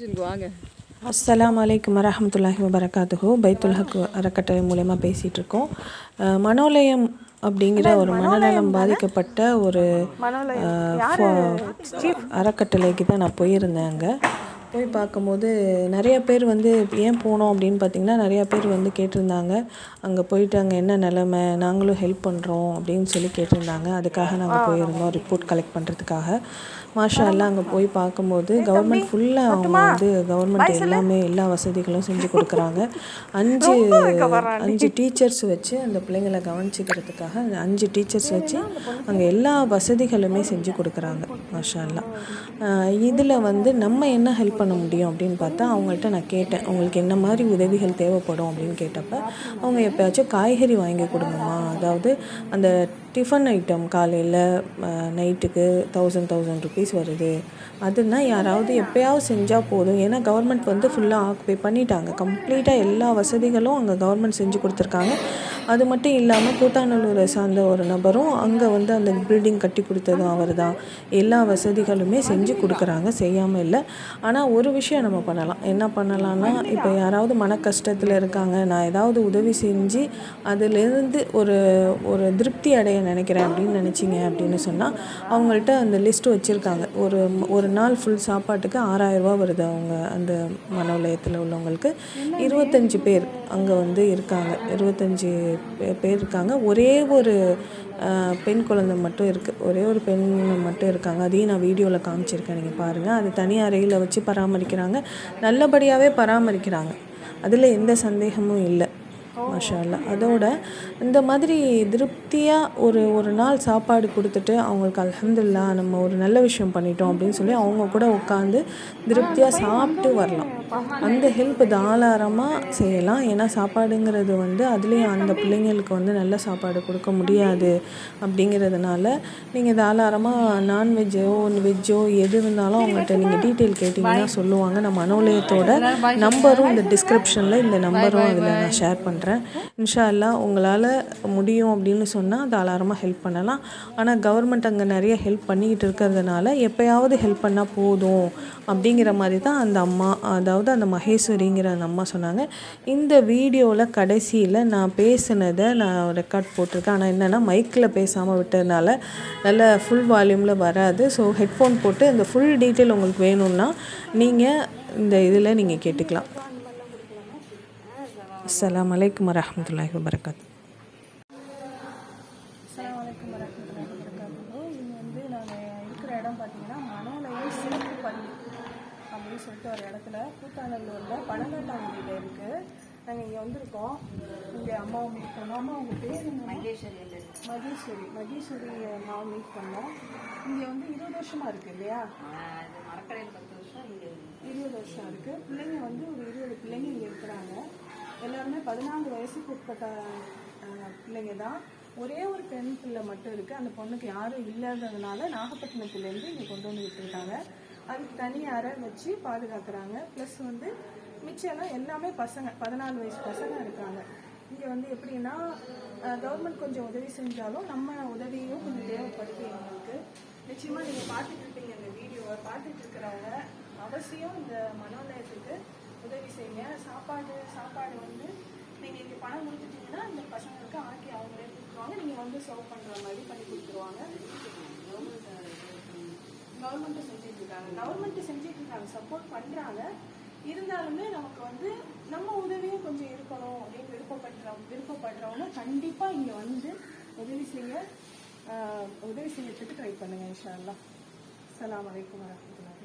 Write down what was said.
வாங்க. அஸ்ஸலாமு அலைக்கும் வரஹ்மத்துல்லாஹி வபரகாத்துஹு. பைத்துல் ஹக் அறக்கட்டளை மூலயமா பேசிகிட்ருக்கோம். மனோலயம் அப்படிங்கிற ஒரு மனநலம் பாதிக்கப்பட்ட ஒரு அறக்கட்டளைக்கு தான் நான் போயிருந்தேன். அங்கே போய் பார்க்கும்போது நிறைய பேர் வந்து ஏன் போனோம் அப்படின்னு பார்த்திங்கன்னா, நிறையா பேர் வந்து கேட்டிருந்தாங்க. அங்கே போயிட்டு அங்கே என்ன நிலமை, நாங்களும் ஹெல்ப் பண்ணுறோம் அப்படின்னு சொல்லி கேட்டிருந்தாங்க. அதுக்காக நாங்கள் போயிருந்தோம் ரிப்போர்ட் கலெக்ட் பண்ணுறதுக்காக. மாஷா அல்லா அங்கே போய் பார்க்கும்போது கவர்மெண்ட் ஃபுல்லாக அவங்க வந்து கவர்மெண்ட் எல்லா வசதிகளும் செஞ்சு கொடுக்குறாங்க. 5 டீச்சர்ஸ் வச்சு அந்த பிள்ளைங்களை கவனிச்சிக்கிறதுக்காக 5 டீச்சர்ஸ் வச்சு அங்கே எல்லா வசதிகளுமே செஞ்சு கொடுக்குறாங்க. மாஷா அல்லா. இதில் வந்து நம்ம என்ன ஹெல்ப் பண்ண முடியும் அப்படின்னு பார்த்தா, அவங்கள்ட்ட நான் கேட்டேன், உங்களுக்கு என்ன மாதிரி உதவிகள் தேவைப்படும் அப்படின்னு கேட்டப்ப, அவங்க எப்போயாச்சும் காய்கறி வாங்கி கொடுங்கம்மா, அதாவது அந்த டிஃபன் ஐட்டம் காலையில் நைட்டுக்கு 1000 ருபீஸ் வருது, அதுனா யாராவது எப்போயாவது செஞ்சால் போதும். ஏன்னா கவர்மெண்ட் வந்து ஃபுல்லாக ஆக்குபை பண்ணிட்டாங்க. கம்ப்ளீட்டாக எல்லா வசதிகளும் அங்கே கவர்மெண்ட் செஞ்சு கொடுத்துருக்காங்க. அது மட்டும் இல்லாமல் கூத்தாநல்லூரை சார்ந்த ஒரு நபரும் அங்கே வந்து அந்த பில்டிங் கட்டி கொடுத்ததும் அவர் தான். எல்லா வசதிகளுமே செஞ்சு கொடுக்குறாங்க, செய்யாமல் இல்லை. ஆனால் ஒரு விஷயம் நம்ம பண்ணலாம். என்ன பண்ணலான்னா, இப்போ யாராவது மன கஷ்டத்தில் இருக்காங்க, நான் ஏதாவது உதவி செஞ்சு அதிலேருந்து ஒரு திருப்தி அடைய நினைக்கிறேன் அப்படின்னு நினச்சிங்க அப்படின்னு சொன்னால், அவங்கள்ட்ட அந்த லிஸ்ட்டு வச்சுருக்காங்க. ஒரு நாள் ஃபுல் சாப்பாட்டுக்கு 6000 ரூபா வருது. அவங்க அந்த மனோலயத்தில் உள்ளவங்களுக்கு 25 பேர் அங்கே வந்து இருக்காங்க. 25 பேர் இருக்காங்க. ஒரே ஒரு பெண் குழந்தை மட்டும் இருக்குது. ஒரே ஒரு பெண் மட்டும் இருக்காங்க. அதையும் நான் வீடியோவில் காமிச்சிருக்கேன், நீங்கள் பாருங்கள். அது தனி அறையில் வச்சு பராமரிக்கிறாங்க. நல்லபடியாகவே பராமரிக்கிறாங்க. அதில் எந்த சந்தேகமும் இல்லை. மாஷா அல்லா. அதோட இந்த மாதிரி திருப்தியாக ஒரு நாள் சாப்பாடு கொடுத்துட்டு அவங்களுக்கு அல்ஹம்துலில்லாஹ் நம்ம ஒரு நல்ல விஷயம் பண்ணிட்டோம் அப்படின்னு சொல்லி அவங்க கூட உட்காந்து திருப்தியாக சாப்பிட்டு வரலாம். அந்த ஹெல்ப் தாராளமாக செய்யலாம். ஏன்னா சாப்பாடுங்கிறது வந்து அதுலேயும் அந்த பிள்ளைங்களுக்கு வந்து நல்ல சாப்பாடு கொடுக்க முடியாது. அப்படிங்கிறதுனால நீங்கள் தாராளமாக நான்வெஜ்ஜோ வெஜ்ஜோ எது இருந்தாலும் அவங்கள்ட்ட நீங்கள் டீட்டெயில் கேட்டிங்கன்னா சொல்லுவாங்க. நான் மனோலயத்தோட நம்பரும் இந்த டிஸ்கிரிப்ஷனில் இந்த நம்பரும் அதில் நான் ஷேர் பண்ணுறேன். இன்ஷா அல்லாஹ் உங்களால் முடியும் அப்படின்னு சொன்னால் தாராளமாக ஹெல்ப் பண்ணலாம். ஆனால் கவர்மெண்ட் அங்கே நிறைய ஹெல்ப் பண்ணிக்கிட்டு இருக்கிறதுனால எப்போயாவது ஹெல்ப் பண்ணால் போதும் அப்படிங்கிற மாதிரி தான் அந்த அம்மா, அதாவது அந்த மகேஸ்வரிங்கிற அந்த அம்மா சொன்னாங்க. இந்த வீடியோவில் கடைசியில் நான் பேசினதை நான் ரெக்கார்ட் போட்டிருக்கேன். ஆனால் என்னென்னா மைக்கில் பேசாமல் விட்டதுனால நல்ல ஃபுல் வால்யூமில் வராது. ஸோ ஹெட்ஃபோன் போட்டு இந்த ஃபுல் டீட்டெயில் உங்களுக்கு வேணும்னா நீங்கள் இந்த இதில் நீங்கள் கேட்டுக்கலாம். அஸ்ஸலாமு அலைக்கும் வரஹ்மத்துல்லாஹி வபரகாத்துஹு. அஸ்ஸலாமு அலைக்கும் வரஹ்மத்துல்லாஹி வபரகாத்துஹு. இது வந்து நாங்கள் இருக்கிற இடம் பார்த்தீங்கன்னா மனோலயம் சிறப்பு பள்ளி அப்படின்னு சொல்லிட்டு ஒரு இடத்துல கூத்தாநல்லூரில் 12ஆம் வீடு இருக்குது. நாங்கள் இங்கே வந்திருக்கோம். இங்கே அம்மாவை மீட் பண்ணோம். அம்மா உங்கள் பேர் மகேஸ்வரி அம்மாவை மீட் பண்ணோம். இங்கே வந்து 20 வருஷமாக இருக்குது இல்லையா? 20 வருஷம் இருக்குது. பிள்ளைங்க வந்து ஒரு 20 பிள்ளைங்க இங்கே இருக்கிறாங்க. எல்லாருமே 14 வயசுக்கு உட்பட்ட பிள்ளைங்க தான். ஒரே ஒரு பெண் பிள்ளை மட்டும் இருக்குது. அந்த பொண்ணுக்கு யாரும் இல்லாததுனால நாகப்பட்டினத்துலேருந்து இங்கே கொண்டு வந்து விட்டுருக்காங்க. அதுக்கு தனி அறை வச்சு பாதுகாக்கிறாங்க. ப்ளஸ் வந்து மிச்சம்லாம் எல்லாமே பசங்க, 14 வயசு பசங்க இருக்காங்க. இங்கே வந்து எப்படின்னா கவர்மெண்ட் கொஞ்சம் உதவி செஞ்சாலும் நம்ம உதவியும் கொஞ்சம் தேவைப்படுது எங்களுக்கு. நிச்சயமாக நீங்கள் பார்த்துட்டு இருப்பீங்க இந்த வீடியோவை. பார்த்துட்டு இருக்கிறவங்க அவசியம் இந்த மனோலயத்துக்கு உதவி செய்யுங்க. சாப்பாடு வந்து நீங்கள் இங்கே பணம் கொடுத்துட்டீங்கன்னா இந்த பசங்களுக்கு ஆக்கி அவங்களே கொடுத்துருவாங்க. நீங்கள் வந்து சர்வ் பண்ணுற மாதிரி பண்ணி கொடுத்துருவாங்க. கவர்மெண்ட்டு செஞ்சுட்டு இருக்காங்க, சப்போர்ட் பண்ணுறாங்க. இருந்தாலுமே நமக்கு வந்து நம்ம உதவியும் கொஞ்சம் இருக்கணும் அப்படின்னு விருப்பப்படுறவங்க கண்டிப்பாக இங்கே வந்து உதவி செய்யறதுக்கு ட்ரை பண்ணுங்கள். இன்ஷா அல்லாஹ். அஸ்ஸலாமு அலைக்கும் வரஹ்மத்துல்லாஹி.